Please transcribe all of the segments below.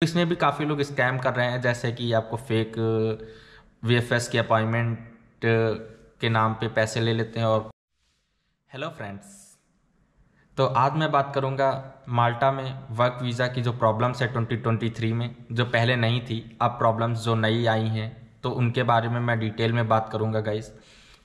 इसमें भी काफ़ी लोग स्कैम कर रहे हैं, जैसे कि आपको फेक वीएफएस की अपॉइंटमेंट के नाम पे पैसे ले लेते हैं। और हेलो फ्रेंड्स, तो आज मैं बात करूंगा माल्टा में वर्क वीज़ा की जो प्रॉब्लम्स है 2023 में, जो पहले नहीं थी, अब प्रॉब्लम्स जो नई आई हैं तो उनके बारे में मैं डिटेल में बात करूंगा गाइस।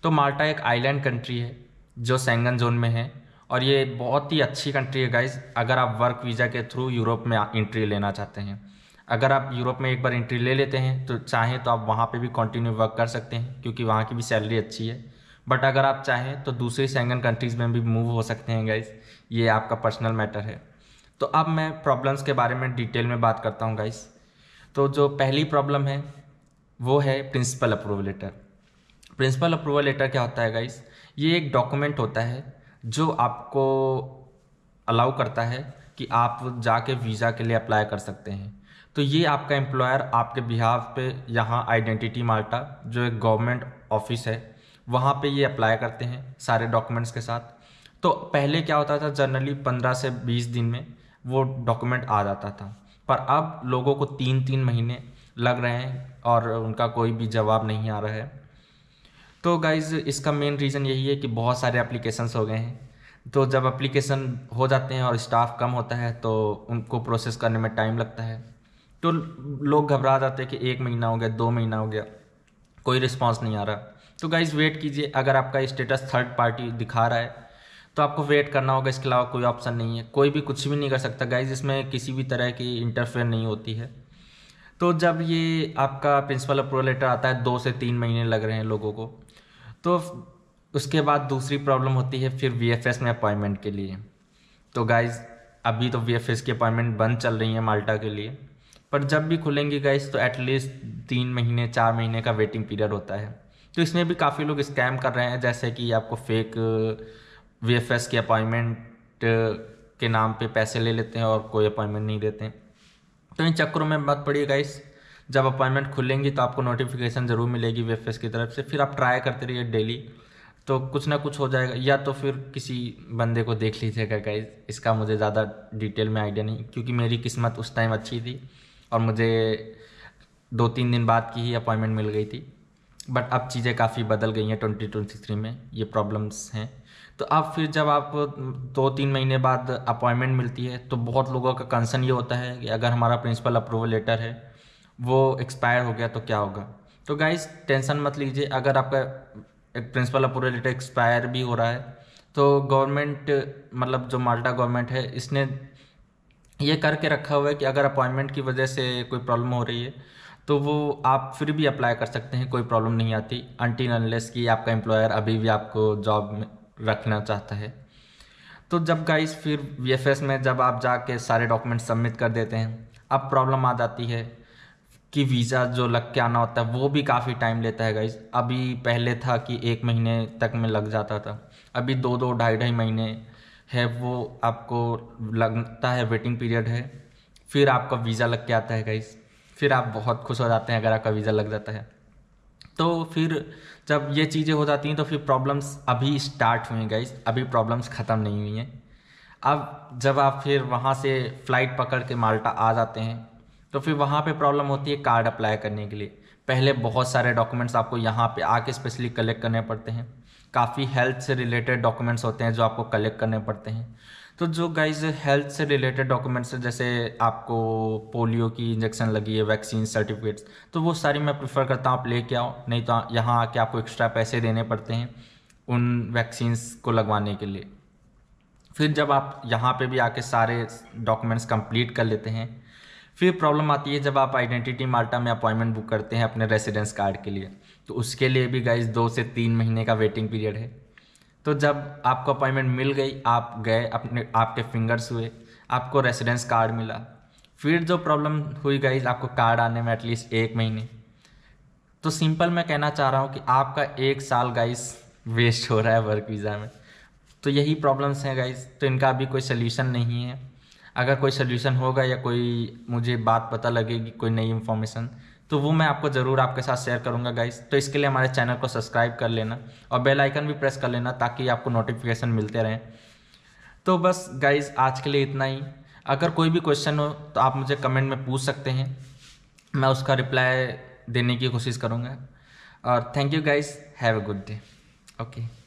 तो माल्टा एक आइलैंड कंट्री है जो शेंगन जोन में है और ये बहुत ही अच्छी कंट्री है गाइस। अगर आप वर्क वीज़ा के थ्रू यूरोप में एंट्री लेना चाहते हैं, अगर आप यूरोप में एक बार एंट्री ले लेते हैं तो चाहें तो आप वहाँ पे भी कंटिन्यू वर्क कर सकते हैं क्योंकि वहाँ की भी सैलरी अच्छी है। बट अगर आप चाहें तो दूसरी शेंगन कंट्रीज़ में भी मूव हो सकते हैं गाइस, ये आपका पर्सनल मैटर है। तो अब मैं प्रॉब्लम्स के बारे में डिटेल में बात करता हूँ गाइस। तो जो पहली प्रॉब्लम है वो है principal approval letter. Principal approval letter क्या होता है गाइस? ये एक डॉक्यूमेंट होता है जो आपको अलाउ करता है कि आप जाके वीज़ा के लिए अप्लाई कर सकते हैं। तो ये आपका एम्प्लॉयर आपके बिहाफ पे यहाँ आइडेंटिटी माल्टा जो एक गवर्नमेंट ऑफिस है वहाँ पे ये अप्लाई करते हैं सारे डॉक्यूमेंट्स के साथ। तो पहले क्या होता था, जनरली 15 से 20 दिन में वो डॉक्यूमेंट आ जाता था, पर अब लोगों को 3-3 महीने लग रहे हैं और उनका कोई भी जवाब नहीं आ रहा है। तो गाइज़ इसका मेन रीज़न यही है कि बहुत सारे एप्लीकेशंस हो गए हैं। तो जब एप्लीकेशन हो जाते हैं और स्टाफ कम होता है तो उनको प्रोसेस करने में टाइम लगता है। तो लोग घबरा जाते हैं कि 1 महीना हो गया, 2 महीना हो गया, कोई रिस्पांस नहीं आ रहा। तो गाइज़ वेट कीजिए। अगर आपका स्टेटस थर्ड पार्टी दिखा रहा है तो आपको वेट करना होगा, इसके अलावा कोई ऑप्शन नहीं है। कोई भी कुछ भी नहीं कर सकता गाइज़, इसमें किसी भी तरह की इंटरफेयर नहीं होती है। तो जब ये आपका प्रिंसिपल अप्रूवल लेटर आता है, 2 से 3 महीने लग रहे हैं लोगों को। तो उसके बाद दूसरी प्रॉब्लम होती है फिर वीएफएस में अपॉइंटमेंट के लिए। तो गाइज़ अभी तो वीएफएस की अपॉइंटमेंट बंद चल रही है माल्टा के लिए, पर जब भी खुलेंगी गाइज़ तो एटलीस्ट 3 महीने 4 महीने का वेटिंग पीरियड होता है। तो इसमें भी काफ़ी लोग स्कैम कर रहे हैं, जैसे कि आपको फेक वीएफएस की अपॉइंटमेंट के नाम पे पैसे ले लेते हैं और कोई अपॉइंटमेंट नहीं देते हैं। तो इन चक्करों में मत पड़िए गाइस। जब अपॉइंटमेंट खुलेंगी तो आपको नोटिफिकेशन ज़रूर मिलेगी वीएफएस की तरफ से, फिर आप ट्राई करते रहिए डेली, तो कुछ ना कुछ हो जाएगा। या तो फिर किसी बंदे को देख लीजिएगा गाइस, इसका मुझे ज़्यादा डिटेल में आइडिया नहीं, क्योंकि मेरी किस्मत उस टाइम अच्छी थी और मुझे 2-3 दिन बाद की ही अपॉइंटमेंट मिल गई थी। बट अब चीज़ें काफ़ी बदल गई हैं 2023 में, ये प्रॉब्लम्स हैं। तो अब फिर जब आप 2-3 महीने बाद अपॉइंटमेंट मिलती है तो बहुत लोगों का कंसर्न ये होता है कि अगर हमारा प्रिंसिपल अप्रूवल लेटर है वो एक्सपायर हो गया तो क्या होगा। तो गाइस टेंशन मत लीजिए। अगर आपका एक प्रिंसिपल अप्रूवल लेटर एक्सपायर भी हो रहा है तो गवर्नमेंट, मतलब जो माल्टा गवर्नमेंट है, इसने ये करके रखा हुआ है कि अगर अपॉइंटमेंट की वजह से कोई प्रॉब्लम हो रही है तो वो आप फिर भी अप्लाई कर सकते हैं, कोई प्रॉब्लम नहीं आती, अनटिल अनलेस कि आपका एम्प्लॉयर अभी भी आपको जॉब में रखना चाहता है। तो जब गाइस फिर वीएफएस में जब आप जाके सारे डॉक्यूमेंट सबमिट कर देते हैं, अब प्रॉब्लम आ जाती है कि वीज़ा जो लग के आना होता है वो भी काफ़ी टाइम लेता है गाइस। अभी पहले था कि 1 महीने तक में लग जाता था, अभी 2-2 ढाई-ढाई महीने है वो आपको लगता है, वेटिंग पीरियड है। फिर आपका वीज़ा लग के आता है गाइस, फिर आप बहुत खुश हो जाते हैं अगर आपका वीज़ा लग जाता है। तो फिर जब ये चीज़ें हो जाती हैं तो फिर प्रॉब्लम्स अभी स्टार्ट हुई गाइस, अभी प्रॉब्लम्स ख़त्म नहीं हुई हैं। अब जब आप फिर वहाँ से फ़्लाइट पकड़ के माल्टा आ जाते हैं तो फिर वहाँ पे प्रॉब्लम होती है कार्ड अप्लाई करने के लिए। पहले बहुत सारे डॉक्यूमेंट्स आपको यहाँ पे आके स्पेशली कलेक्ट करने पड़ते हैं, काफ़ी हेल्थ से रिलेटेड डॉक्यूमेंट्स होते हैं जो आपको कलेक्ट करने पड़ते हैं। तो जो गाइज हेल्थ से रिलेटेड डॉक्यूमेंट्स, जैसे आपको पोलियो की इंजेक्शन लगी है, वैक्सीन सर्टिफिकेट्स, तो वो सारी मैं प्रेफर करता हूँ आप लेके आओ, नहीं तो यहाँ आके आपको एक्स्ट्रा पैसे देने पड़ते हैं उन वैक्सीन्स को लगवाने के लिए। फिर जब आप यहाँ पे भी आके सारे डॉक्यूमेंट्स कंप्लीट कर लेते हैं, फिर प्रॉब्लम आती है जब आप आइडेंटिटी माल्टा में अपॉइंटमेंट बुक करते हैं अपने रेसिडेंस कार्ड के लिए, तो उसके लिए भी गाइज 2 से 3 महीने का वेटिंग पीरियड है। तो जब आपको अपॉइंटमेंट मिल गई, आप गए, अपने आपके फिंगर्स हुए, आपको रेसिडेंस कार्ड मिला, फिर जो प्रॉब्लम हुई गाइज आपको कार्ड आने में एटलीस्ट 1 महीने। तो सिंपल मैं कहना चाह रहा हूँ कि आपका 1 साल गाइज वेस्ट हो रहा है वर्क वीज़ा में। तो यही प्रॉब्लम्स हैं गाइज, तो इनका अभी कोई सोल्यूशन नहीं है। अगर कोई सोल्यूशन होगा या कोई मुझे बात पता लगेगी, कोई नई इन्फॉर्मेशन, तो वो मैं आपको ज़रूर आपके साथ शेयर करूंगा गाइस। तो इसके लिए हमारे चैनल को सब्सक्राइब कर लेना और बेल आइकन भी प्रेस कर लेना ताकि आपको नोटिफिकेशन मिलते रहें। तो बस गाइस आज के लिए इतना ही। अगर कोई भी क्वेश्चन हो तो आप मुझे कमेंट में पूछ सकते हैं, मैं उसका रिप्लाई देने की कोशिश करूँगा। और thank you guys, have a good day. Okay.